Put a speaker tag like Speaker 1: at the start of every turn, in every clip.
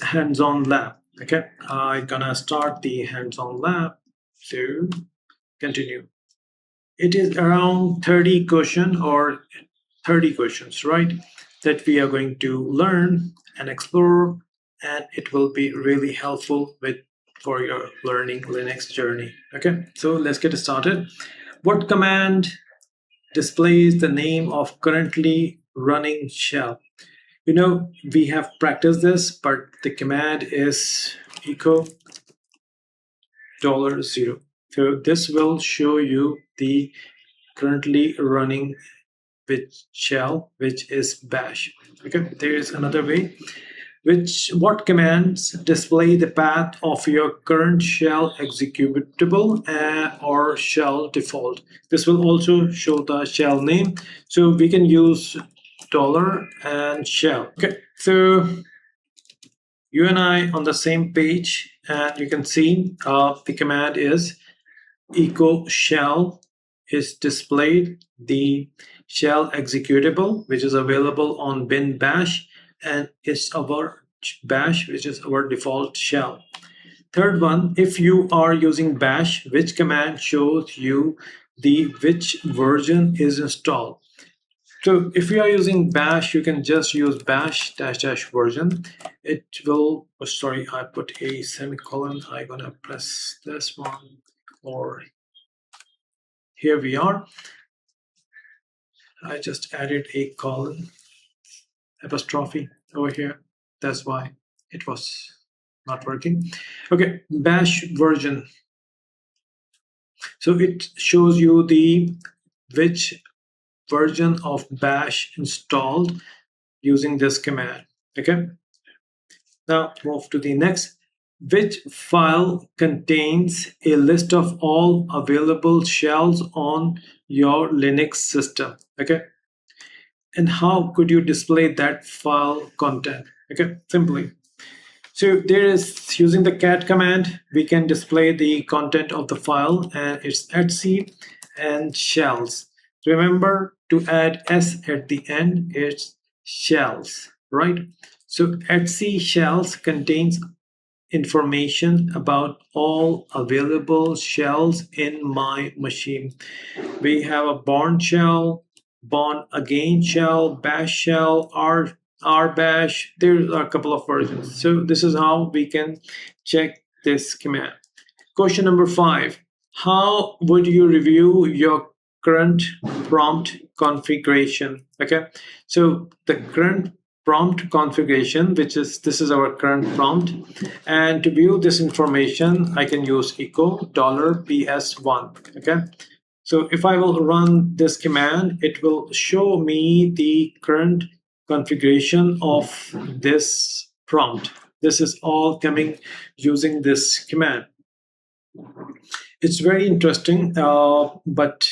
Speaker 1: hands-on lab. Okay, I'm gonna start the hands-on lab. So continue. It is around 30 question or 30 questions, right? That we are going to learn and explore, and it will be really helpful for your learning Linux journey. Okay, so let's get started. What command displays the name of currently running shell? We have practiced this, but the command is echo $0. So this will show you the currently running shell, which is bash. Okay, there is another way. What commands display the path of your current shell executable or shell default? This will also show the shell name. So we can use dollar and shell. Okay, so you and I on the same page, and you can see the command is echo shell is displayed the shell executable, which is available on bin bash, and it's our bash, which is our default shell. Third one, if you are using bash, which command shows you which version is installed? So if you are using bash, you can just use bash -- version. It will, oh, sorry, I put a semicolon. I'm gonna press this one, or here we are. I just added a colon apostrophe over here. That's why it was not working. Okay, bash version. So it shows you which version of bash installed using this command. Okay, now move to the next. Which file contains a list of all available shells on your Linux system? Okay, and how could you display that file content? Okay, simply. So there is, using the cat command, we can display the content of the file, and it's etc and shells. Remember to add s at the end. It's shells, right? So etc shells contains information about all available shells in my machine. We have a Bourne shell, Born Again shell, Bash shell, R bash. There are a couple of versions. So this is how we can check this command. Question number 5. How would you review your current prompt configuration? Okay, so the current prompt configuration, this is our current prompt, and to view this information I can use echo $ps1. okay, so if I will run this command, it will show me the current configuration of this prompt. This is all coming using this command. It's very interesting, but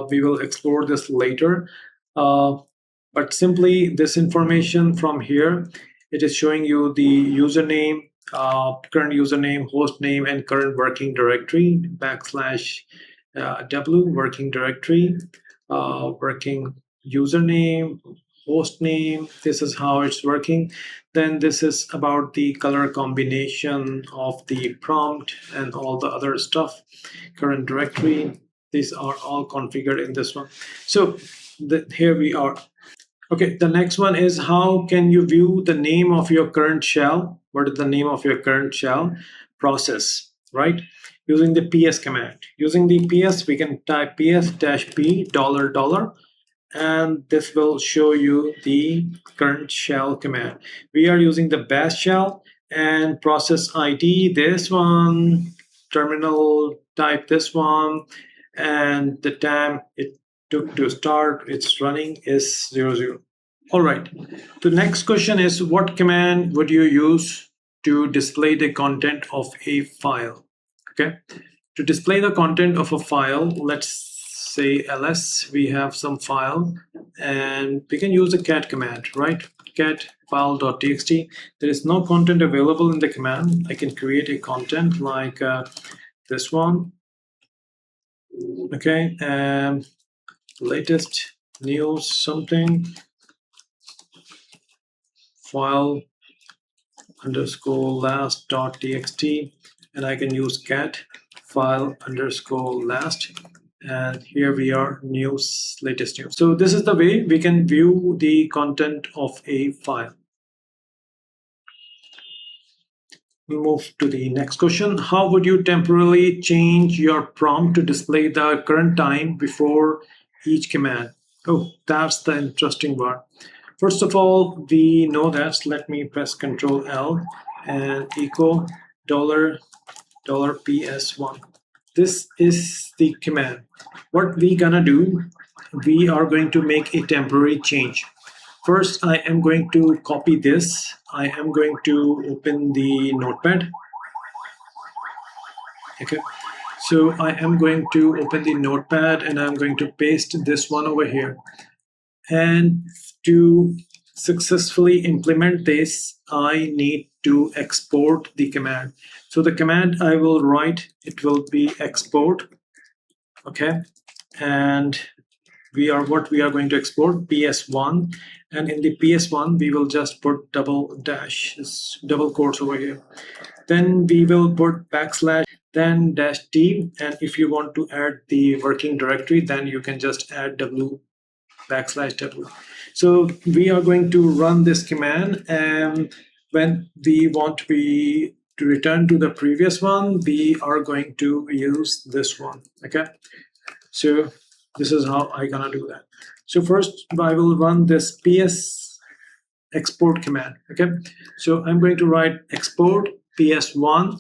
Speaker 1: we will explore this later. But simply this information from here, it is showing you the username, current username, host name, and current working directory, /w working directory, working username, host name. This is how it's working. Then this is about the color combination of the prompt and all the other stuff, current directory. These are all configured in this one. So here we are. Okay, the next one is how can you view the name of your current shell? What is the name of your current shell process, right? Using the ps command. Using the ps, we can type ps-p $, and this will show you the current shell command. We are using the bash shell, and process ID, this one, terminal type this one, and the time it took to start its running is 00. All right, the next question is, what command would you use to display the content of a file? Okay, to display the content of a file, let's say ls, we have some file, and we can use the cat command, right? Cat file.txt. There is no content available in the command. I can create a content like this one. Okay, latest news something, file underscore last.txt, and I can use cat file underscore last, and here we are, news, latest news. So this is the way we can view the content of a file. We move to the next question. How would you temporarily change your prompt to display the current time before each command? Oh, that's the interesting one. First of all, we know that. Let me press Control L and echo $PS1. This is the command. What we gonna do, we are going to make a temporary change. First, I am going to copy this. I am going to open the notepad. Okay. So I am going to open the notepad and I'm going to paste this one over here. And to successfully implement this, I need to export the command. So the command I will write, it will be export. Okay. And what we are going to export, PS1, and in the PS1 we will just put double quotes over here. Then we will put backslash, then dash t, and if you want to add the working directory, then you can just add w backslash w. So we are going to run this command, and when we want to return to the previous one, we are going to use this one. Okay. So this is how I'm gonna do that. So first I will run this ps export command. Okay. So I'm going to write export ps1.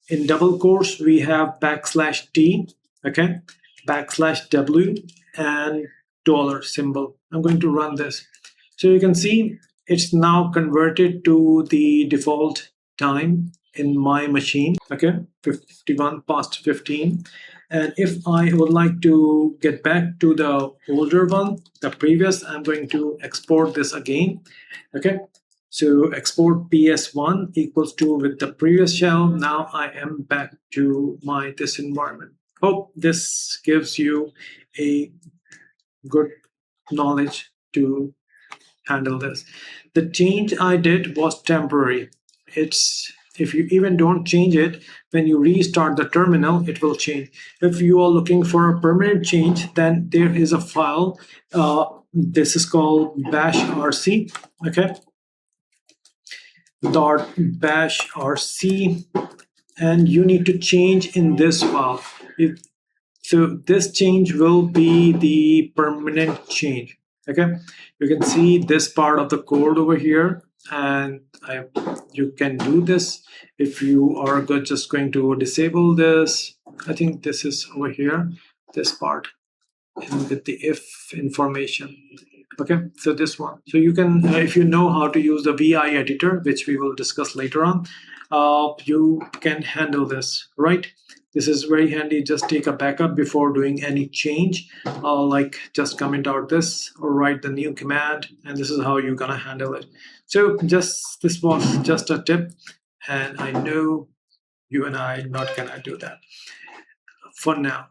Speaker 1: In double quotes we have backslash t, okay, backslash w, and dollar symbol. I'm going to run this. So you can see it's now converted to the default time in my machine. Okay, 51 past 15. And if I would like to get back to the older one, the previous, I'm going to export this again. Okay, so export ps1 equals to with the previous shell. Now I am back to this environment. Hope this gives you a good knowledge to handle this. The change I did was temporary. If you even don't change it, when you restart the terminal, it will change. If you are looking for a permanent change, then there is a file. This is called bash rc. Okay, .bash rc, and you need to change in this file. So this change will be the permanent change. Okay, you can see this part of the code over here, and you can do this if you are just going to disable this. I think this is over here, this part, and with the if information. Okay, so this one. So you can, if you know how to use the VI editor, which we will discuss later on, you can handle this, right? This is very handy. Just take a backup before doing any change, like just comment out this or write the new command, and this is how you're gonna handle it. So this was just a tip, and I know you and I not gonna do that for now.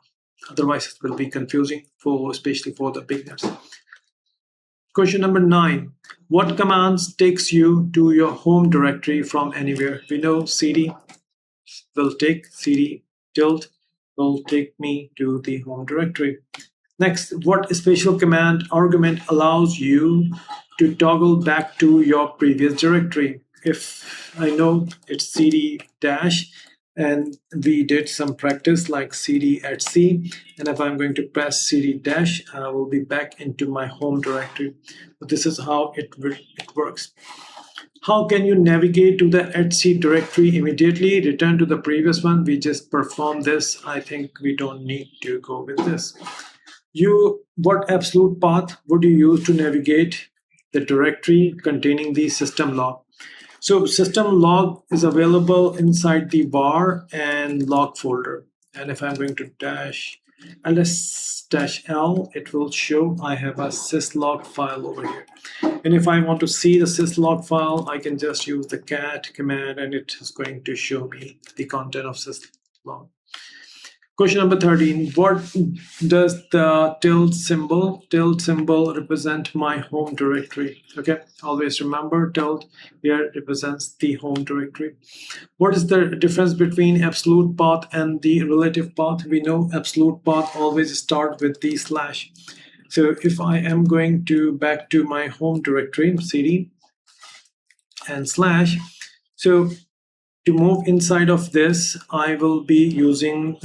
Speaker 1: Otherwise, it will be confusing especially for the beginners. Question number 9. What commands takes you to your home directory from anywhere? We know cd will take cd tilt will take me to the home directory. Next, what special command argument allows you to toggle back to your previous directory? If I know it's cd dash, and we did some practice like cd at c, and if I'm going to press cd dash, I will be back into my home directory. But this is how it works. How can you navigate to the @c directory immediately? Return to the previous one. We just performed this. I think we don't need to go with this. What absolute path would you use to navigate the directory containing the system log? So system log is available inside the var and log folder. And if I'm going to ls-l, it will show I have a syslog file over here. And if I want to see the syslog file, I can just use the cat command, and it is going to show me the content of syslog. Question number 13. What does the tilde symbol represent my home directory? Okay, always remember tilde here represents the home directory. What is the difference between absolute path and the relative path? We know absolute path always start with the slash. So if I am going to back to my home directory, cd and slash, so to move inside of this, I will be using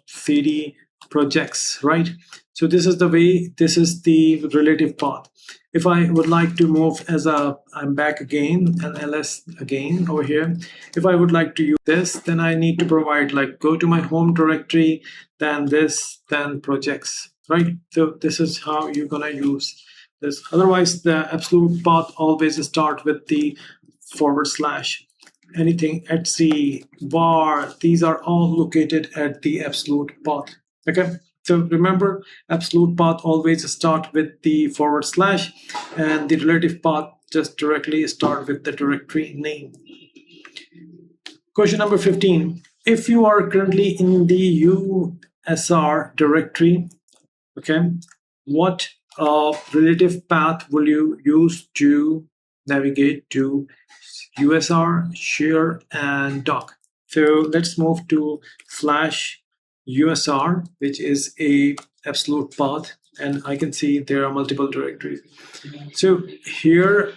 Speaker 1: cd projects, right? So this is the way, this is the relative path. If I would like to move as a, I'm back again, and ls again over here. If I would like to use this, then I need to provide like go to my home directory, then this, then projects, right? So this is how you're gonna use this. Otherwise, the absolute path always start with the /. Anything etc var, these are all located at the absolute path. Okay, so remember, absolute path always start with the /, and the relative path just directly start with the directory name. Question number 15. If you are currently in the usr directory, okay, what relative path will you use to navigate to USR, share, and doc? So let's move to /USR, which is a absolute path, and I can see there are multiple directories. So here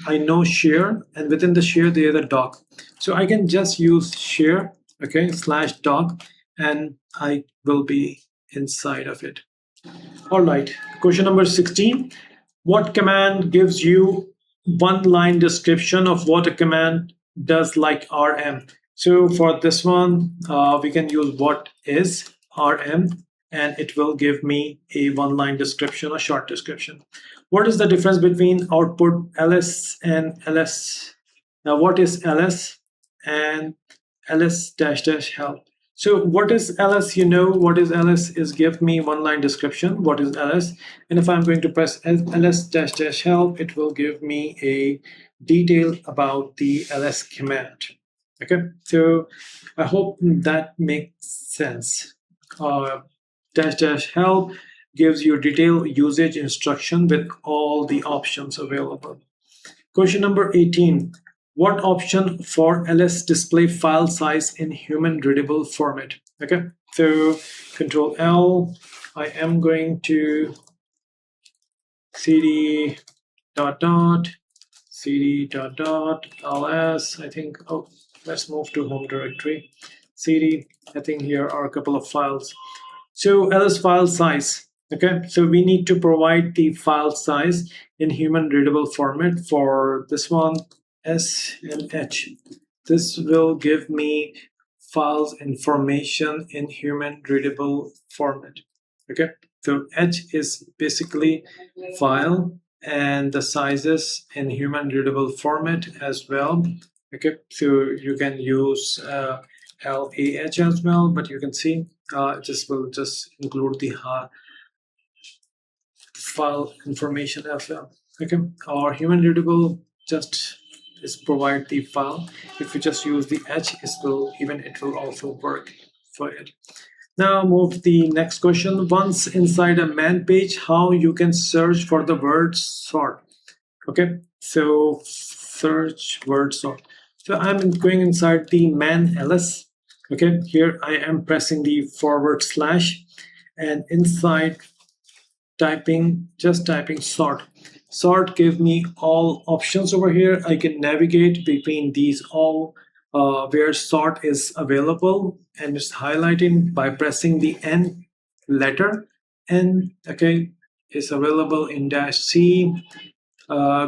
Speaker 1: I know share, and within the share there is a doc. So I can just use share, okay, /doc, and I will be inside of it. All right, question number 16. What command gives you one-line description of what a command does, like rm? So for this one, we can use what is rm, and it will give me a one-line description, a short description. What is the difference between output ls and ls? Now, what is ls and ls -- help? So what is ls? You know what is ls is give me one-line description. What is ls? And if I'm going to press ls -- help, it will give me a detail about the ls command. Okay, so I hope that makes sense. -- help gives you detailed usage instruction with all the options available. Question number 18. What option for ls display file size in human readable format? Okay, so Control L. I am going to cd cd ls. I think, oh, let's move to home directory. Cd, I think here are a couple of files. So ls file size. Okay, so we need to provide the file size in human readable format. For this one, S and H. This will give me files information in human readable format. Okay, so H is basically file, and the sizes in human readable format as well. Okay, so you can use LAH as well, but you can see this will just include the file information as well. Okay, or human readable just is provide the file. If you just use the H, it will also work for it. Now move the next question. Once inside a man page, how you can search for the word sort? Okay, so search word sort. So I'm going inside the man ls. Okay, here I am pressing the /, and inside just typing sort. Sort give me all options over here. I can navigate between these all where sort is available, and it's highlighting by pressing the N letter. N, okay, is available in -C,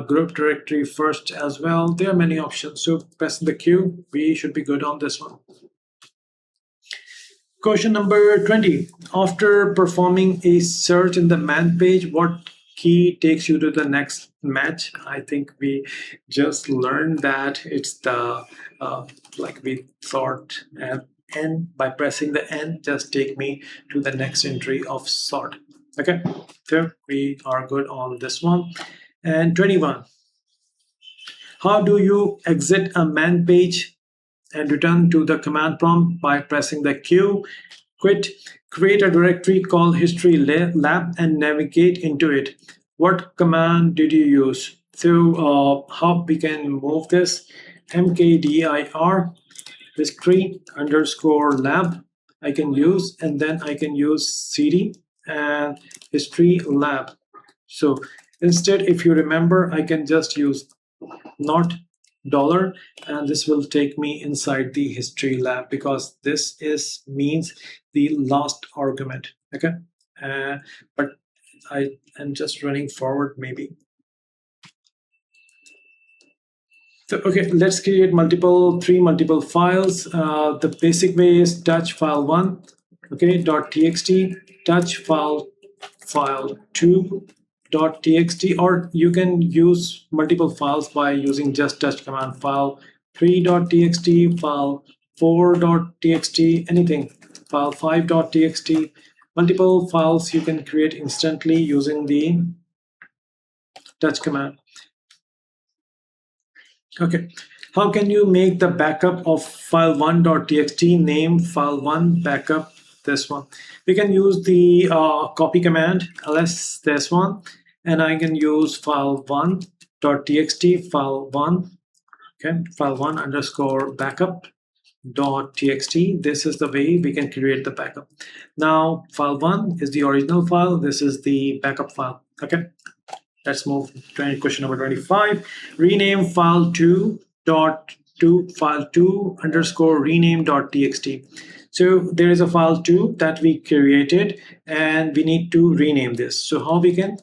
Speaker 1: group directory first as well. There are many options. So press the Q, we should be good on this one. Question number 20. After performing a search in the man page, what key takes you to the next match? I think we just learned that it's the like we sort N. By pressing the N, just take me to the next entry of sort. Okay, so we are good on this one. And 21. How do you exit a man page and return to the command prompt? By pressing the Q. Quit. Create a directory called history lab and navigate into it. What command did you use? So how we can move this? Mkdir history underscore lab I can use, and then I can use cd and history lab. So instead, if you remember, I can just use not dollar, and this will take me inside the history lab because this is means the last argument. Okay, but I am just running forward maybe. So, okay, let's create three multiple files. The basic way is touch file one, okay, .txt, touch file two, .txt, or you can use multiple files by using just touch command. File 3.txt, file 4.txt, anything, file 5.txt. Multiple files you can create instantly using the touch command. Okay, how can you make the backup of file1.txt? Name file1 backup, this one. We can use the copy command ls this one, and I can use file1.txt, file1, okay, file1 underscore backup dot txt. This is the way we can create the backup. Now file1 is the original file, this is the backup file. Okay, let's move to question number 25. Rename file2 dot to file2 underscore rename dot txt. So there is a file2 that we created and we need to rename this. So how we can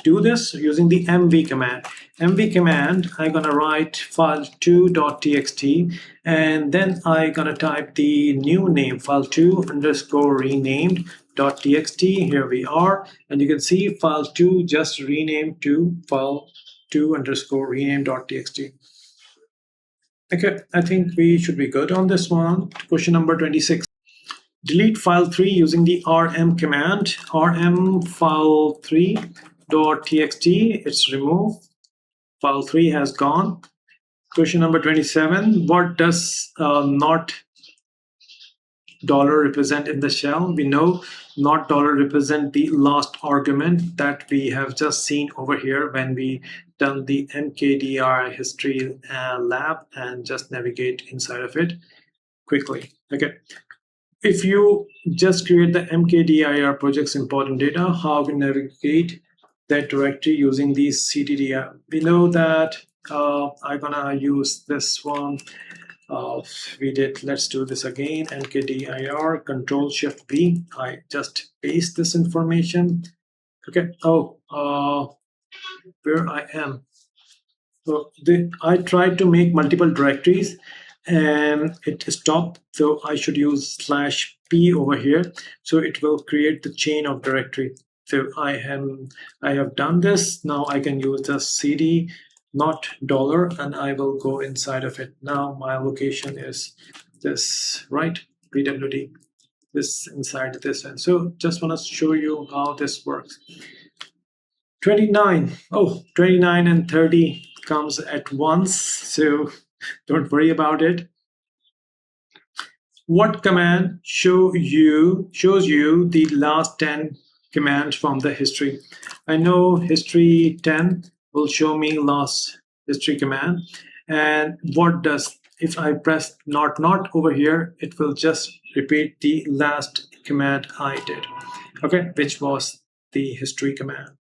Speaker 1: do this? Using the mv command. Mv command, I'm gonna write file2.txt, and then I'm gonna type the new name, file2 underscore renamed .txt. Here we are, and you can see file2 just renamed to file2 underscore rename.txt. Okay, I think we should be good on this one. Question number 26. Delete file3 using the rm command. Rm file3.txt, it's removed. File3 has gone. Question number 27. What does not dollar represent in the shell? We know not dollar represent the last argument that we have just seen over here when we done the mkdir history lab and just navigate inside of it quickly. Okay, if you just create the mkdir project's important data, how we navigate that directory using the cddir? We know that I'm gonna use this one. Let's do this again. mkdir control shift v. I just paste this information. Okay. Where I am. So I tried to make multiple directories and it stopped. So I should use /p over here. So it will create the chain of directory. So I have done this. Now I can use the cd not dollar, and I will go inside of it. Now my location is this, right? pwd, this inside this. And so just want to show you how this works. 29. Oh, 29 and 30 comes at once, so don't worry about it. What command shows you the last 10 commands from the history? I know history 10 will show me last history command. And what does, if I press not over here, it will just repeat the last command I did, okay, which was the history command.